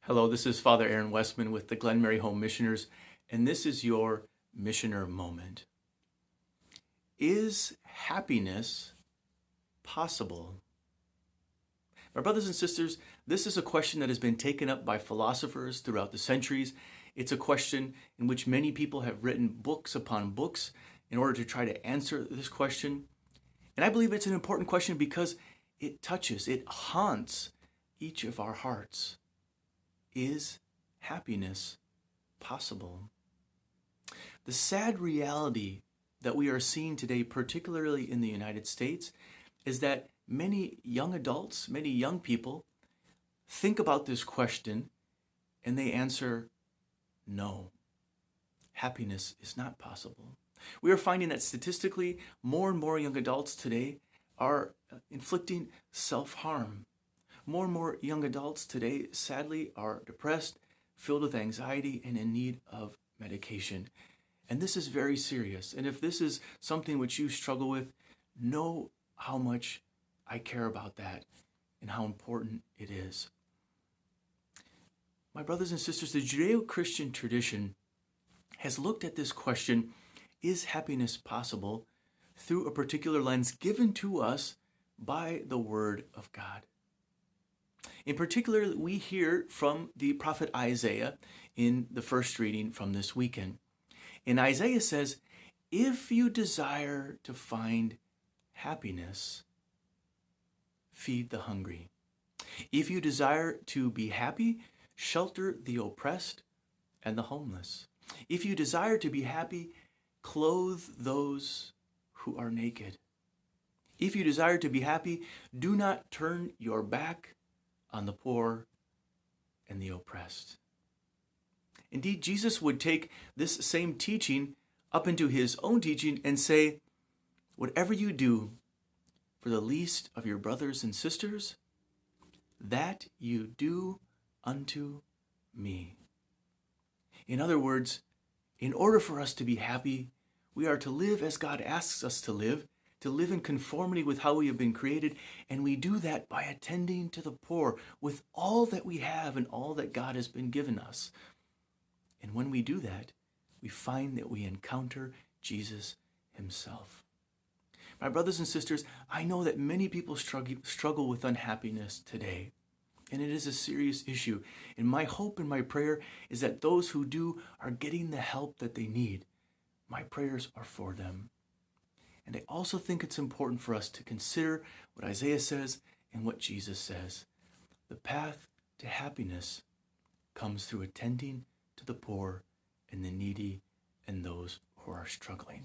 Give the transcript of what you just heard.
Hello, this is Father Aaron Westman with the Glen Mary Home Missioners, and this is your Missioner Moment. Is happiness possible? My brothers and sisters, this is a question that has been taken up by philosophers throughout the centuries. It's a question in which many people have written books upon books in order to try to answer this question. And I believe it's an important question because it haunts each of our hearts. Is happiness possible? The sad reality that we are seeing today, particularly in the United States, is that many young adults, many young people think about this question and they answer, no, happiness is not possible. We are finding that statistically, more and more young adults today are inflicting self-harm. More and more young adults today, sadly, are depressed, filled with anxiety, and in need of medication. And this is very serious. And if this is something which you struggle with, know how much I care about that and how important it is. My brothers and sisters, the Judeo-Christian tradition has looked at this question, is happiness possible, through a particular lens given to us by the Word of God. In particular, we hear from the prophet Isaiah in the first reading from this weekend. And Isaiah says, if you desire to find happiness, feed the hungry. If you desire to be happy, shelter the oppressed and the homeless. If you desire to be happy, clothe those who are naked. If you desire to be happy, do not turn your back on the poor and the oppressed. Indeed, Jesus would take this same teaching up into his own teaching and say, whatever you do for the least of your brothers and sisters, that you do unto me. In other words, in order for us to be happy, we are to live as God asks us to live in conformity with how we have been created, and we do that by attending to the poor with all that we have and all that God has been given us. And when we do that, we find that we encounter Jesus himself. My brothers and sisters, I know that many people struggle with unhappiness today, and it is a serious issue. And my hope and my prayer is that those who do are getting the help that they need. My prayers are for them. And I also think it's important for us to consider what Isaiah says and what Jesus says. The path to happiness comes through attending to the poor and the needy and those who are struggling.